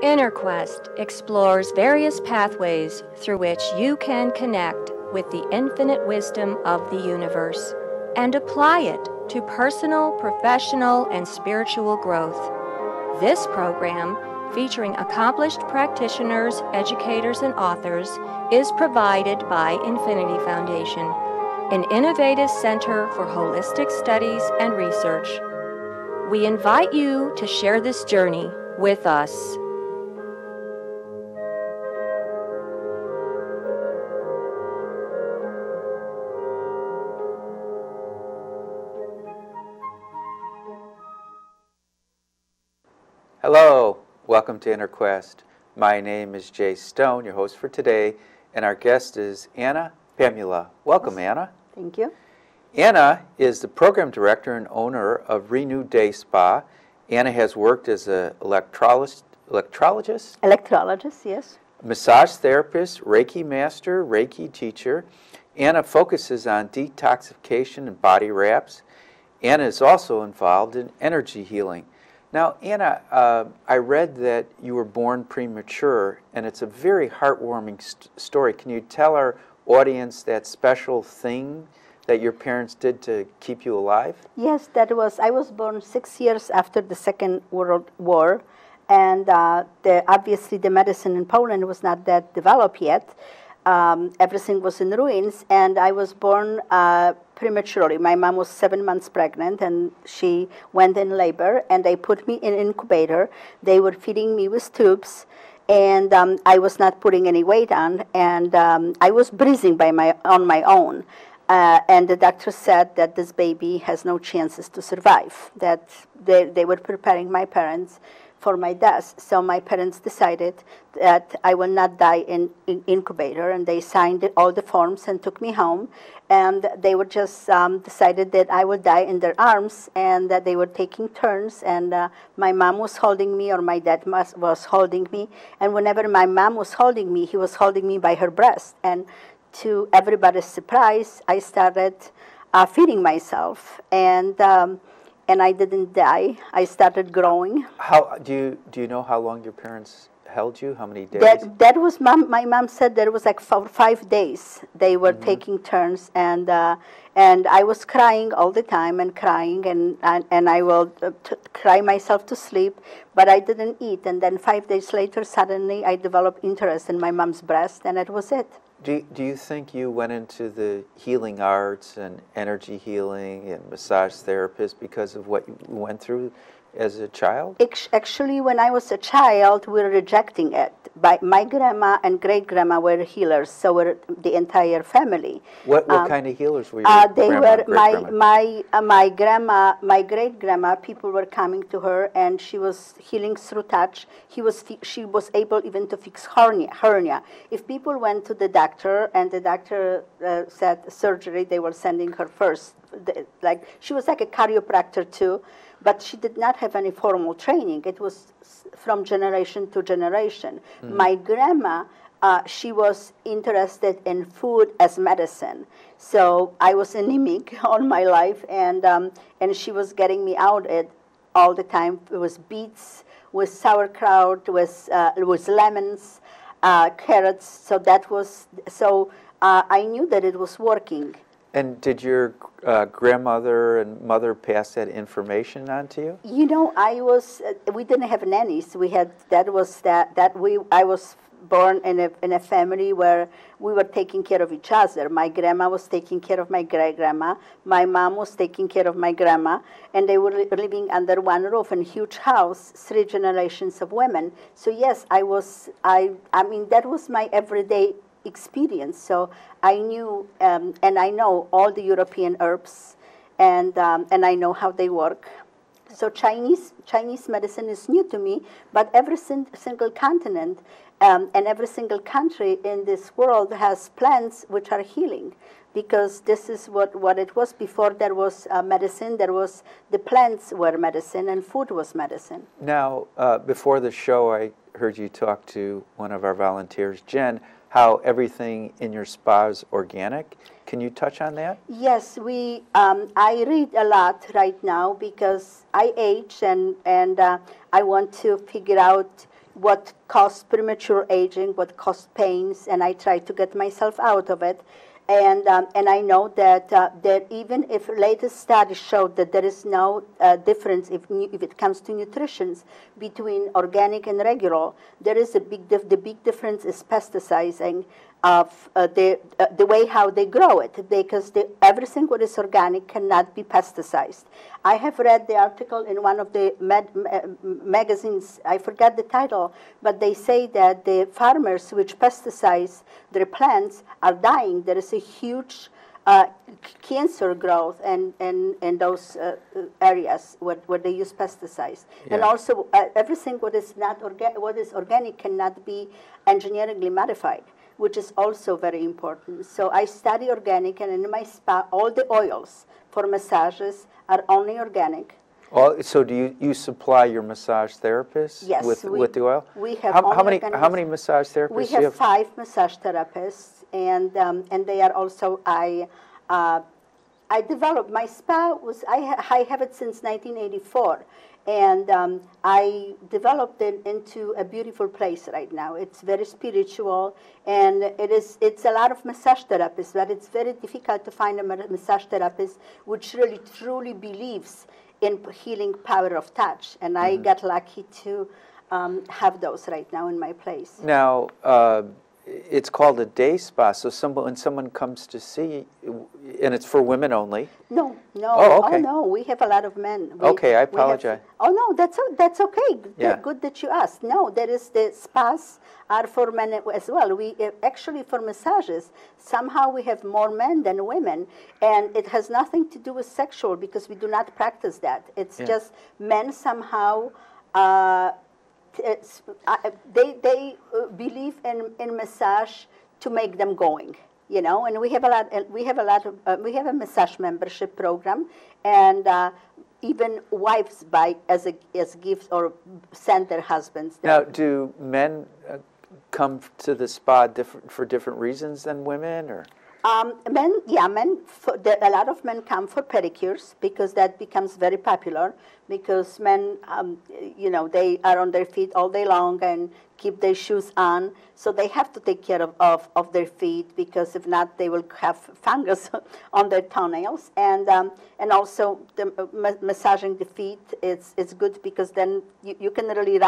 Inner Quest explores various pathways through which you can connect with the infinite wisdom of the universe and apply it to personal, professional, and spiritual growth. This program, featuring accomplished practitioners, educators, and authors, is provided by Infinity Foundation, an innovative center for holistic studies and research. We invite you to share this journey with us. Hello, welcome to Inner Quest. My name is Jay Stone, your host for today, and our guest is Anna Pamla. Welcome, Anna. Thank you. Anna is the program director and owner of Renew Day Spa. Anna has worked as an electrologist, Electrologist, yes. massage therapist, Reiki master, Reiki teacher. Anna focuses on detoxification and body wraps. Anna is also involved in energy healing. Now, Anna, I read that you were born premature, and it's a very heartwarming story. Can you tell our audience that special thing that your parents did to keep you alive? Yes, I was born 6 years after the Second World War, and obviously the medicine in Poland was not that developed yet. Everything was in ruins, and I was born prematurely. My mom was 7 months pregnant, and she went in labor, and they put me in an incubator. They were feeding me with tubes, and I was not putting any weight on, and I was breathing on my own. And the doctor said that this baby has no chances to survive, that they were preparing my parents for my death. So my parents decided that I will not die in incubator, and they signed all the forms and took me home. And they were just decided that I would die in their arms, and that they were taking turns. And my mom was holding me, or my dad was holding me. And whenever my mom was holding me, he was holding me by her breast. And to everybody's surprise, I started feeding myself, and I didn't die. I started growing. How do you know how long your parents held you? How many days? That was my mom said that it was like 5 days. They were taking turns, and I was crying all the time and crying, and I will cry myself to sleep, but I didn't eat. And then 5 days later, suddenly I developed interest in my mom's breast, and that was it. Do you think you went into the healing arts and energy healing and massage therapist because of what you went through as a child? Actually, when I was a child, we were rejecting it. My grandma and great-grandma were healers, so were the entire family. What kind of healers were your they grandma were and great-grandma? my grandma, my great-grandma. People were coming to her, and she was healing through touch. She was able even to fix hernia. If people went to the doctor and the doctor said surgery, they were sending her first. She was like a chiropractor too. But she did not have any formal training. It was from generation to generation. My grandma, she was interested in food as medicine. So I was anemic all my life, and she was getting me out all the time. It was beets, with sauerkraut, with lemons, carrots. So I knew that it was working. And did your grandmother and mother pass that information on to you? You know, we didn't have nannies. I was born in a family where we were taking care of each other. My grandma was taking care of my great-grandma. My mom was taking care of my grandma. And they were living under one roof in a huge house, 3 generations of women. So yes, I mean, that was my everyday experience. So I knew, and I know all the European herbs, and I know how they work. So Chinese medicine is new to me, but every single continent and every single country in this world has plants which are healing, because this is what it was before there was medicine. There was the plants were medicine, and food was medicine. Now, before the show, I heard you talk to one of our volunteers, Jen, how everything in your spa is organic. Can you touch on that? Yes, I read a lot right now because I age, and I want to figure out what caused premature aging, what caused pains, and I try to get myself out of it. And I know that that even if latest studies show that there is no difference if it comes to nutrition between organic and regular, there is the big difference is pesticizing of the way how they grow it, because everything what is organic cannot be pesticized. I have read the article in one of the magazines, I forget the title, but they say that the farmers which pesticize their plants are dying. There is a huge cancer growth in those areas where they use pesticides. Yeah. And also everything what is organic cannot be engineeringly modified, which is also very important. So I study organic, and in my spa, all the oils for massages are only organic. So do you supply your massage therapists Yes, with the oil? We have how many massage therapists we do you have 5 massage therapists, and they are also I developed my spa I have it since 1984. And I developed it into a beautiful place right now. It's very spiritual, and it's a lot of massage therapists, but it's very difficult to find a massage therapist which really truly believes in healing power of touch. And I got lucky to have those right now in my place. Now, it's called a day spa, so when someone comes to see, and it's for women only? No. Oh, okay. Oh, no, we have a lot of men. Okay, I apologize. No, that's okay. Yeah. Good that you asked. No, there is the spas are for men as well. We actually, for massages, somehow we have more men than women, and it has nothing to do with sexual, because we do not practice that. It's just men somehow they believe in massage to make them going, you know. And we have a massage membership program, and even wives buy as gifts or send their husbands. Now, do men come to the spa for different reasons than women, or? Men. A lot of men come for pedicures, because that becomes very popular, because men, they are on their feet all day long and keep their shoes on, so they have to take care of their feet, because if not, they will have fungus on their toenails. And also massaging the feet is good, because then you can really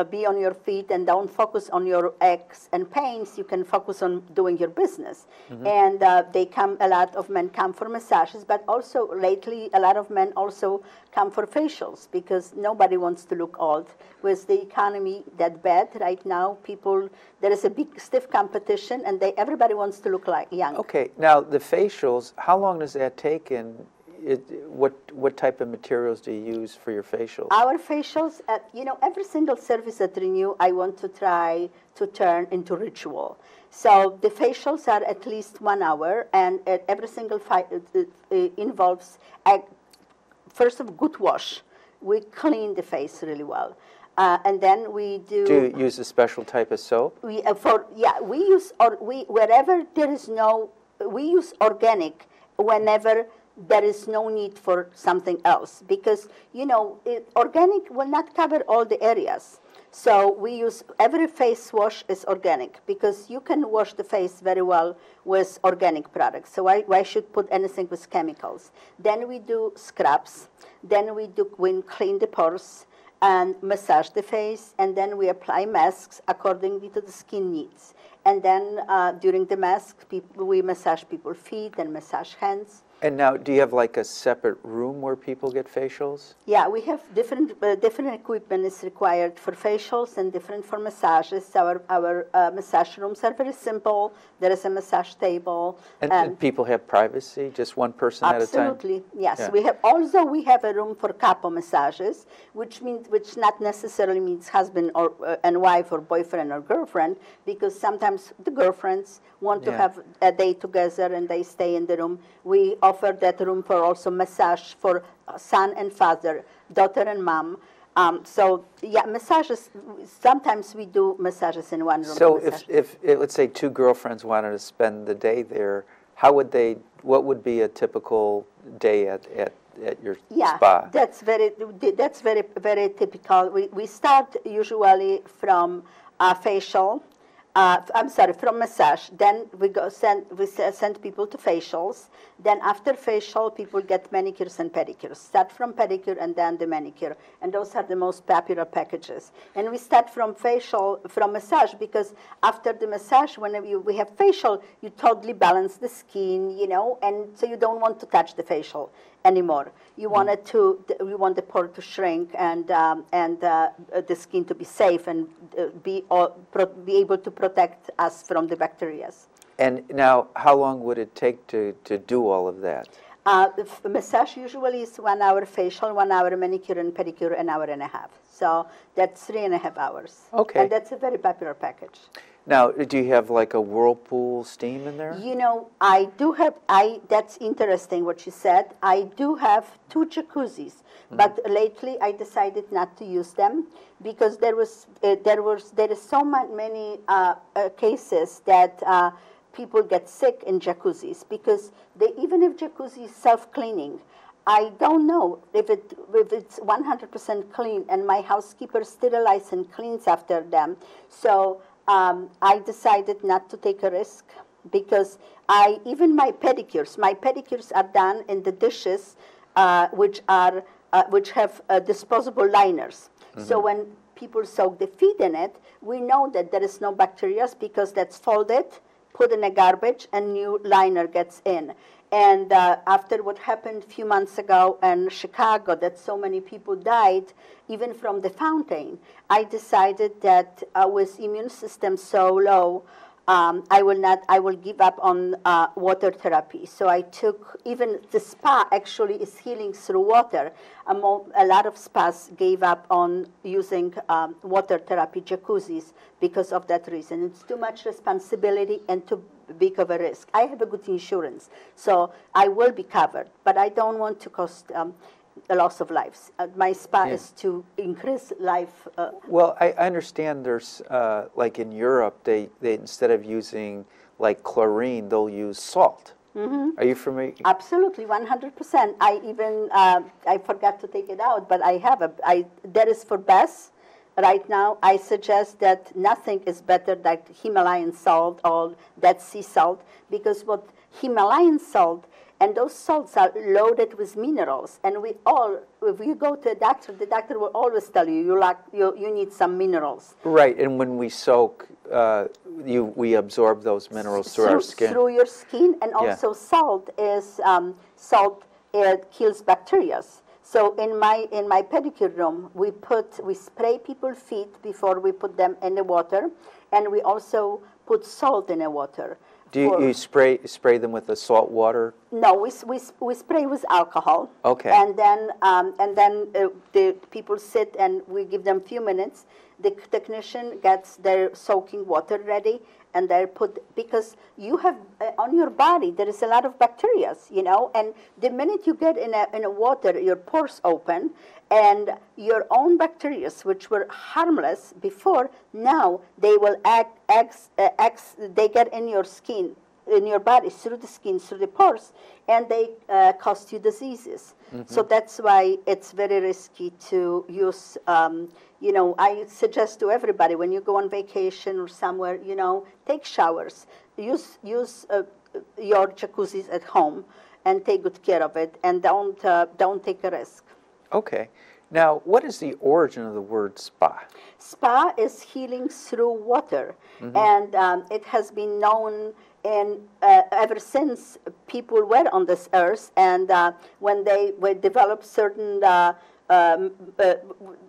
be on your feet and don't focus on your aches and pains. You can focus on doing your business. And a lot of men come for massages, but also lately a lot of men also come for facials, because nobody wants to look old. With the economy that bad right now, there is a big stiff competition, and everybody wants to look like young. Okay, now the facials, how long does that take, and what type of materials do you use for your facials? Our facials, every single service at Renew, I want to try to turn into ritual. So the facials are at least 1 hour, and every single involves first of good wash. We clean the face really well. And then we do. Do you use a special type of soap? We use wherever there is we use organic whenever there is no need for something else, because organic will not cover all the areas. So we use every face wash is organic, because you can wash the face very well with organic products. So why should put anything with chemicals? Then we do scrubs. Then we clean the pores and massage the face, and then we apply masks accordingly to the skin needs. And then during the mask, we massage people's feet and massage hands. And now, do you have like a separate room where people get facials? Yeah, we have different equipment is required for facials and different for massages. Our massage rooms are very simple. There is a massage table. And people have privacy, just one person at a time? Absolutely, yes. Yeah. We have a room for couple massages, which not necessarily means husband and wife or boyfriend or girlfriend, because sometimes the girlfriends want to have a day together and they stay in the room. We offer that room for also massage for son and father, daughter and mom. Massages, sometimes we do massages in one room. So if let's say two girlfriends wanted to spend the day there, how would they? What would be a typical day at your Yeah, spa? that's very typical. We start usually from facial. I'm sorry, from massage. Then we send people to facials. Then after facial, people get manicures and pedicures. Start from pedicure and then the manicure, and those are the most popular packages. And we start from massage, because after the massage, whenever we have facial, you totally balance the skin, you know, and so you don't want to touch the facial anymore. You want the pore to shrink and the skin to be safe and be able to protect us from the bacteria. And now, how long would it take to do all of that? The massage usually is 1 hour facial, 1 hour manicure and pedicure, an hour and a half. So that's 3.5 hours. Okay. And that's a very popular package. Now, do you have like a whirlpool steam in there? You know, I do have, that's interesting what you said. I do have 2 jacuzzis, but lately I decided not to use them because there is so many cases that people get sick in jacuzzis, because even if jacuzzi is self-cleaning, I don't know if it's 100% clean, and my housekeeper sterilizes and cleans after them. So I decided not to take a risk, because even my pedicures are done in the dishes which have disposable liners. So when people soak the feet in it, we know that there is no bacteria because that's folded, put in a garbage, and new liner gets in. And after what happened a few months ago in Chicago, that so many people died, even from the fountain, I decided that with immune system so low, I will give up on water therapy. So I took, even the spa actually is healing through water. A lot of spas gave up on using water therapy jacuzzis because of that reason. It's too much responsibility and too big of a risk. I have a good insurance, so I will be covered, but I don't want to cost a loss of lives. My spa is to increase life. Well, I understand there's, like in Europe, they instead of using like chlorine, they'll use salt. Are you familiar? Absolutely, 100%. I forgot to take it out, but I have that is for baths. Right now, I suggest that nothing is better than Himalayan salt or Dead Sea salt, because what Himalayan salt, and those salts are loaded with minerals. And if you go to a doctor, the doctor will always tell you you need some minerals. Right, and when we soak, we absorb those minerals through our skin. Through your skin, and also salt kills bacteria. So in my pedicure room, we spray people's feet before we put them in the water, and we also put salt in the water. Do you spray them with the salt water? No, we spray with alcohol. Okay. And then the people sit and we give them a few minutes. The technician gets their soaking water ready, and they're because you have on your body there is a lot of bacteria, you know, and the minute you get in a water, your pores open, and your own bacteria, which were harmless before, now they will they get in your skin, in your body, through the skin, through the pores, and they cause you diseases. So that's why it's very risky to use. You know, I suggest to everybody, when you go on vacation or somewhere, you know, take showers. Use your jacuzzis at home and take good care of it, and don't take a risk. Okay. Now, what is the origin of the word spa? Spa is healing through water, and it has been known ever since people were on this earth, and when they developed certain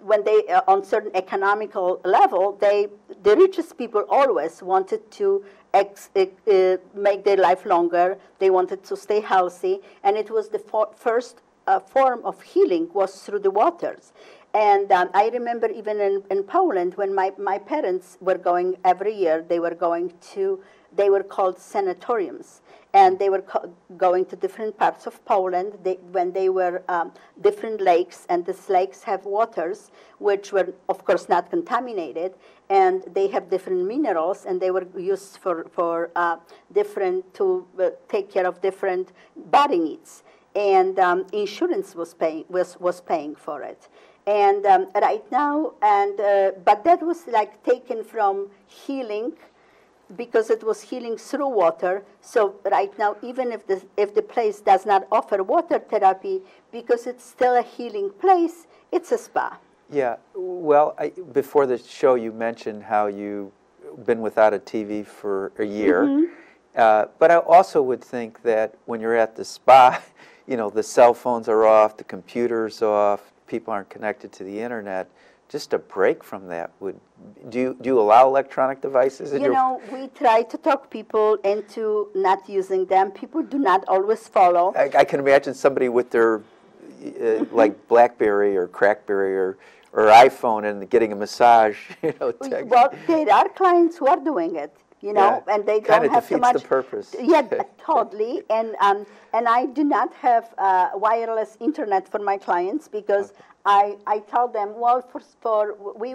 when they on certain economical level, the richest people always wanted to make their life longer. They wanted to stay healthy, and it was the first form of healing was through the waters. And I remember even in Poland, when my parents were going every year, they were going to they were called sanatoriums. And they were going to different parts of Poland when they were different lakes, and these lakes have waters which were, of course, not contaminated, and they have different minerals, and they were used for different, to take care of different body needs. And insurance was paying for it. And right now, but that was like taken from healing, because it was healing through water. So right now, even if the place does not offer water therapy, because it's still a healing place, it's a spa. Yeah. Well, before the show, you mentioned how you've been without a TV for a year. Mm-hmm. But I also would think that when you're at the spa, you know, the cell phones are off, the computer's off, people aren't connected to the internet. Just a break from that would. Do you allow electronic devices? You know, we try to talk people into not using them. People do not always follow. I can imagine somebody with their like BlackBerry or Crackberry or iPhone and getting a massage. You know, well, there are clients who are doing it. You know, yeah, and they don't have so much. Defeats the purpose. Yeah, totally. And I do not have wireless internet for my clients, because I tell them, well, we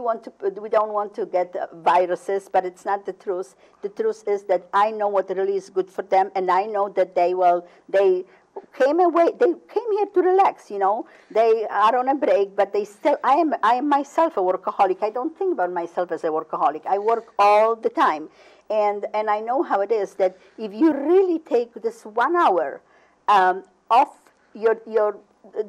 don't want to get viruses, but it's not the truth. The truth is that I know what really is good for them, and I know that they came here to relax, you know. They are on a break, but they still, I am myself a workaholic. I don't think about myself as a workaholic. I work all the time. And I know how it is, that if you really take this 1 hour off your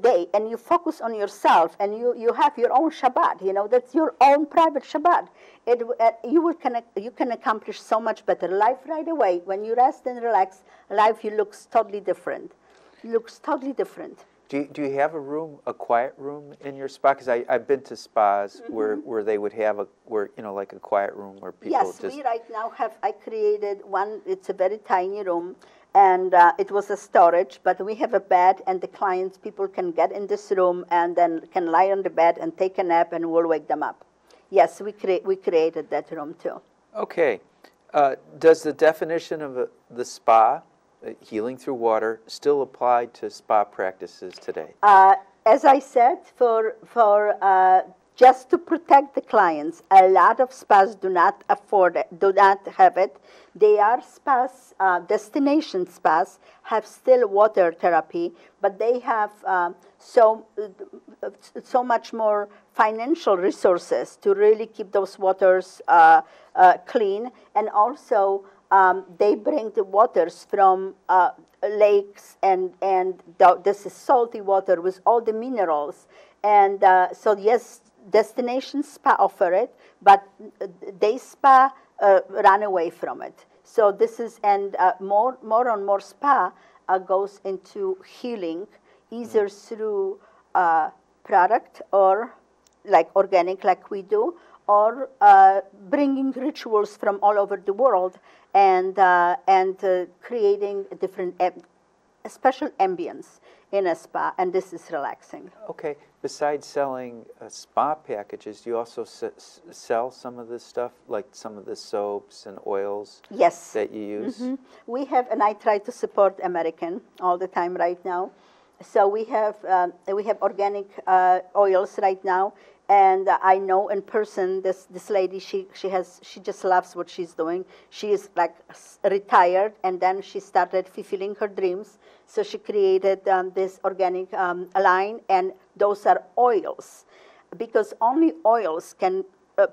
day and you focus on yourself, and you have your own Shabbat, you know, that's your own private Shabbat, you can accomplish so much better. Life right away, when you rest and relax, life looks totally different. Looks totally different. Do you have a quiet room in your spa? Because I've been to spas mm-hmm. where they would have like a quiet room where people just... Yes, we right now I created one. It's a very tiny room, and it was a storage, but we have a bed, and the people can get in this room and then can lie on the bed and take a nap, and we'll wake them up. Yes, we created that room too. Okay. Does the definition of the spa, healing through water, still apply to spa practices today? As I said, for just to protect the clients, a lot of spas do not have it. They are spas, destination spas, have still water therapy, but they have so much more financial resources to really keep those waters clean, and also they bring the waters from lakes, and this is salty water with all the minerals. And so yes, destination spa offer it, but day spa run away from it. So this is, and more and more spa goes into healing, either through product or like organic, like we do, or bringing rituals from all over the world, and creating a different, a special ambience in a spa, and this is relaxing. Okay. Besides selling spa packages, do you also sell some of this stuff, like some of the soaps and oils? Yes. That you use? Mm-hmm. We have, and I try to support American all the time right now. So we have organic oils right now. And I know in person this lady, she just loves what she's doing. She is like retired, and then she started fulfilling her dreams. So she created this organic line, and those are oils, because only oils can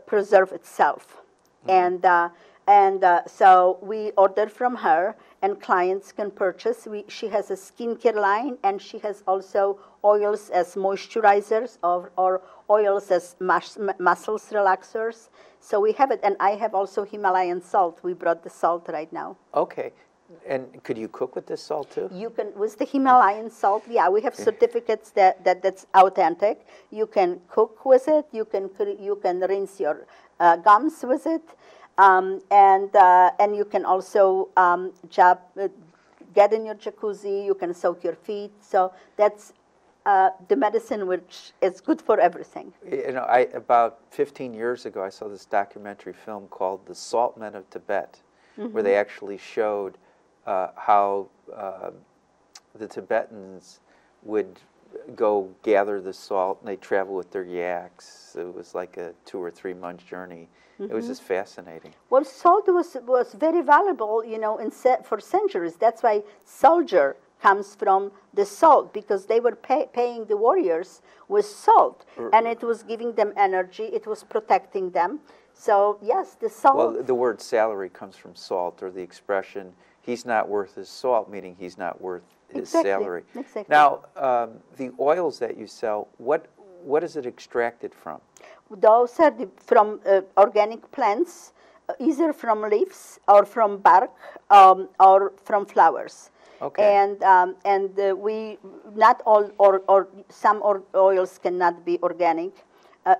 preserve itself. Mm-hmm. So we order from her, and clients can purchase. She has a skincare line, and she has also oils as moisturizers or oils as muscles relaxers. So we have it, and I have also Himalayan salt. We brought the salt right now. Okay. And could you cook with this salt too? You can, with the Himalayan salt, yeah, we have certificates that's authentic. You can cook with it. You can rinse your gums with it. And you can also get in your jacuzzi. You can soak your feet. So that's the medicine which is good for everything. You know, about 15 years ago, I saw this documentary film called "The Salt Men of Tibet," where they actually showed how the Tibetans would go gather the salt, and they travel with their yaks. It was like a 2 or 3 month journey. It was just fascinating. Well, salt was very valuable, you know, for centuries. That's why soldier comes from the salt, because they were paying the warriors with salt, and it was giving them energy. It was protecting them. So yes, the salt. Well, the word salary comes from salt, or the expression "he's not worth his salt," meaning he's not worth his salary. Exactly. Now, the oils that you sell, what is it extracted from? Those are from organic plants, either from leaves or from bark or from flowers. Okay. And we not all or some oils cannot be organic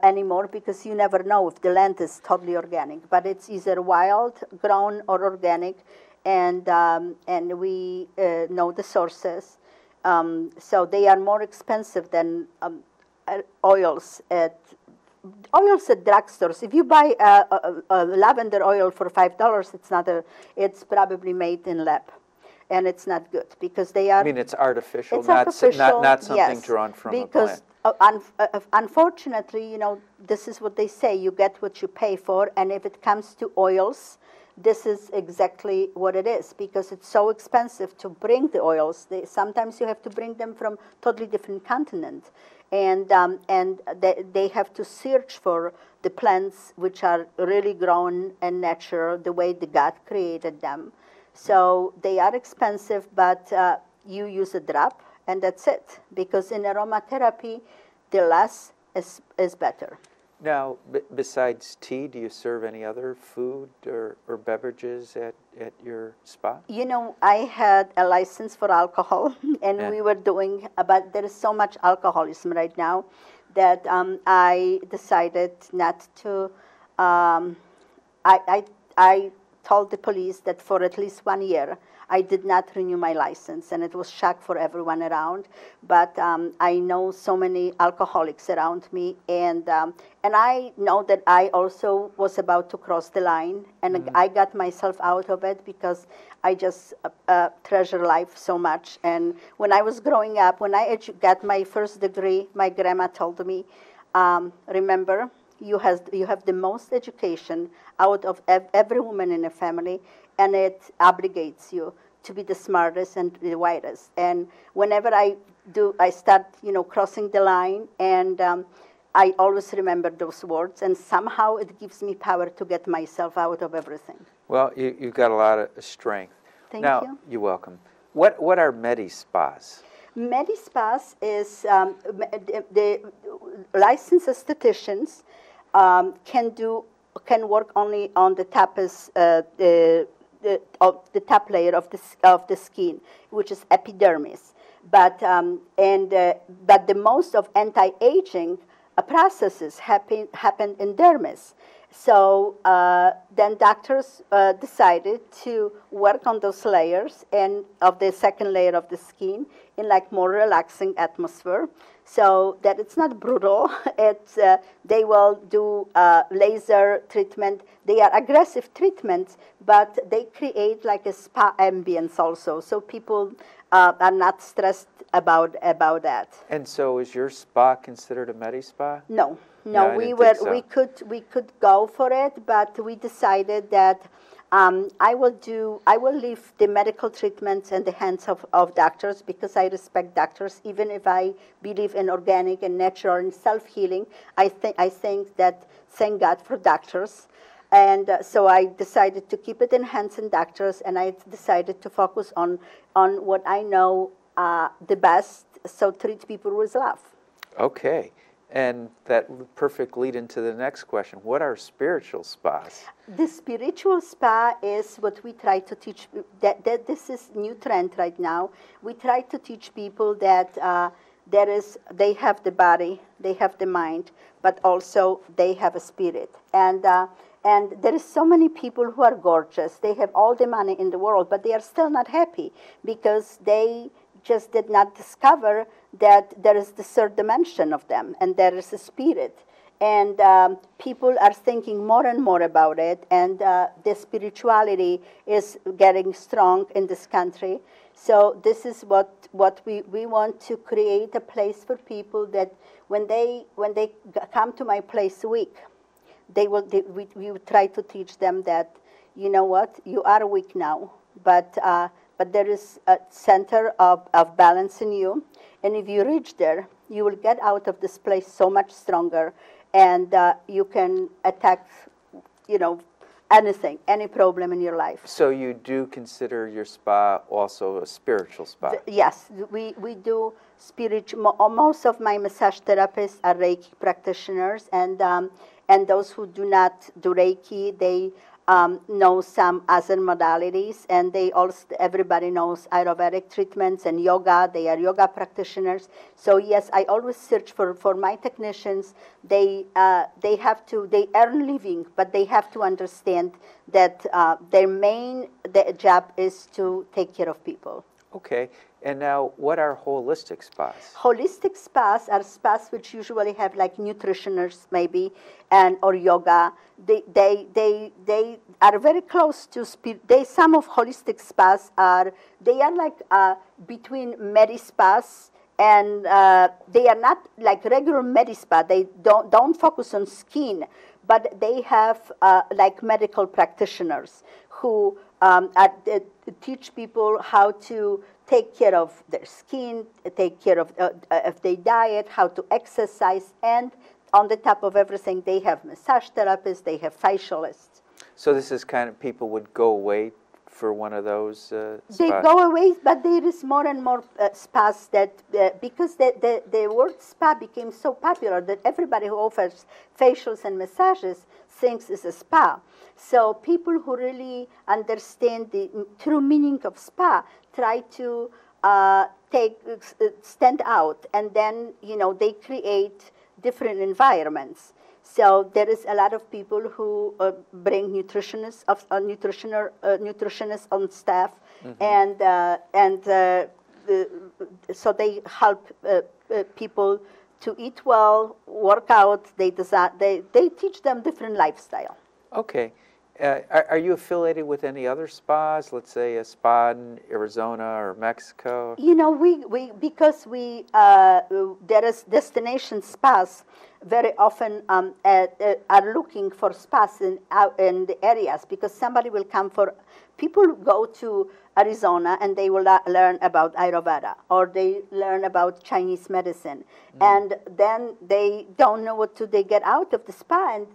anymore, because you never know if the land is totally organic. But it's either wild grown or organic, and we know the sources. So they are more expensive than oils at drugstores. If you buy a lavender oil for $5, it's probably made in lab, and it's not good, because they are. I mean, it's artificial, It's not artificial, not something yes, drawn from because a plant. Unfortunately, you know, this is what they say: you get what you pay for. And if it comes to oils, this is exactly what it is, because it's so expensive to bring the oils. Sometimes you have to bring them from totally different continent. And they have to search for the plants which are really grown and natural, the way the God created them. So they are expensive, but you use a drop, and that's it. Because in aromatherapy, the less is better. Now, besides tea, do you serve any other food or beverages at your spa? You know, I had a license for alcohol, and we were doing, but there is so much alcoholism right now that I decided not to. I told the police that for at least 1 year I did not renew my license, and it was shock for everyone around. But I know so many alcoholics around me, and I know that I also was about to cross the line, and I got myself out of it, because I just treasure life so much. And when I was growing up, when I got my first degree, my grandma told me, remember, you have the most education out of every woman in a family, and it obligates you to be the smartest and the wisest. And whenever I start, you know, crossing the line, and I always remember those words, and somehow it gives me power to get myself out of everything. Well, you've got a lot of strength. Thank now, you. You're welcome. What are Medi-Spas? Medi-Spas is the licensed estheticians can work only on the top layer of the skin, which is epidermis. But but the most of anti-aging processes happen in dermis. So then doctors decided to work on those layers and of the second layer of the skin in like more relaxing atmosphere, so that it's not brutal. It's they will do laser treatment. They are aggressive treatments, but they create like a spa ambience also, so people are not stressed about that. And so, is your spa considered a Medi-Spa? No. Yeah, we could go for it, but we decided that I will leave the medical treatments in the hands of doctors, because I respect doctors. Even if I believe in organic and natural and self-healing, I think that, thank God for doctors. And so I decided to keep it in hands in doctors, and I decided to focus on what I know the best, so treat people with love. Okay. And that perfect lead into the next question. What are spiritual spas? The spiritual spa is what we try to teach. That this is new trend right now. We try to teach people that they have the body, they have the mind, but also they have a spirit. And there is so many people who are gorgeous. They have all the money in the world, but they are still not happy, because they just did not discover that there is the third dimension of them, and there is a spirit. And people are thinking more and more about it, and the spirituality is getting strong in this country. So this is what we want to create a place for people that when they come to my place weak, we will try to teach them that, you know what, you are weak now, but there is a center of balance in you, and if you reach there, you will get out of this place so much stronger, and you can attack, anything, any problem in your life. So you do consider your spa also a spiritual spa? Yes, we do spiritual. Most of my massage therapists are Reiki practitioners, and those who do not do Reiki, they know some other modalities, and everybody knows Ayurvedic treatments and yoga. They are yoga practitioners. So yes, I always search for my technicians. They earn living, but they have to understand that their job is to take care of people. Okay, and now what are holistic spas? Holistic spas are spas which usually have like nutritionists maybe, or yoga. They are very close to some of holistic spas are like between medi spas, and they are not like regular medi spa. They don't focus on skin, but they have like medical practitioners who teach people how to take care of their skin, take care of their diet, how to exercise, and on the top of everything, they have massage therapists, they have facialists. So this is kind of people would go away for one of those spas? They go away, but there is more and more spas that, because the word spa became so popular that everybody who offers facials and massages thinks it's a spa. So people who really understand the true meaning of spa try to stand out, and then they create different environments. So there is a lot of people who bring nutritionists on staff, and so they help people to eat well, work out. They teach them different lifestyle. Okay. Are you affiliated with any other spas? Let's say a spa in Arizona or Mexico? Because there is destination spas very often are looking for spas in the areas, because somebody will come people go to Arizona and they will learn about Ayurveda, or they learn about Chinese medicine, and then they don't know what they get out of the spa, and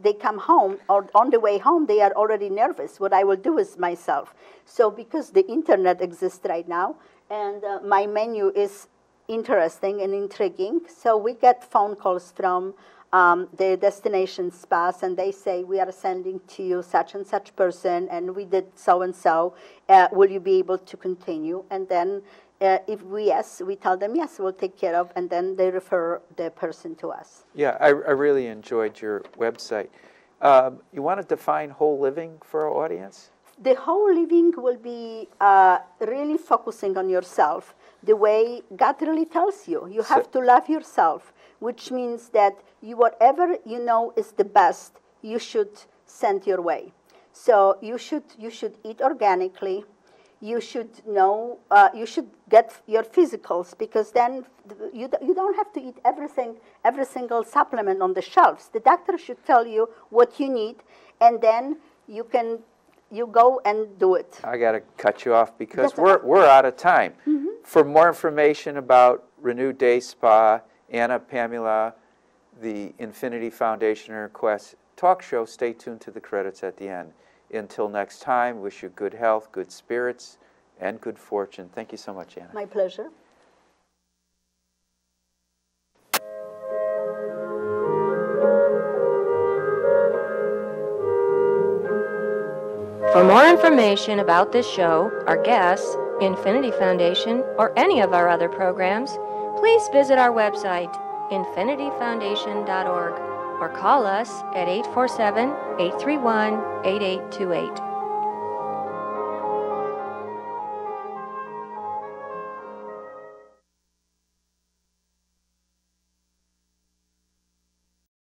they come home, or on the way home they are already nervous. What I will do is myself. So because the internet exists right now, and my menu is interesting and intriguing, so we get phone calls from the destination spas, and they say, we are sending to you such and such person, and we did so and so. Will you be able to continue? And then if we tell them yes, we'll take care of, and then they refer the person to us. Yeah, I really enjoyed your website. You want to define whole living for our audience? The whole living will be really focusing on yourself, the way God really tells you. You have to love yourself, which means that whatever you know is the best, you should send your way. So you should eat organically. You should know. You should get your physicals, because then you don't have to eat every single supplement on the shelves. The doctor should tell you what you need, and then you go and do it. I got to cut you off because we're out of time. For more information about Renewed Day Spa, Anna, Pamla, the Infinity Foundation and Quest talk show, stay tuned to the credits at the end. Until next time, wish you good health, good spirits, and good fortune. Thank you so much, Anna. My pleasure. For more information about this show, our guests, Infinity Foundation, or any of our other programs, please visit our website, infinityfoundation.org, or call us at 847-831-8828.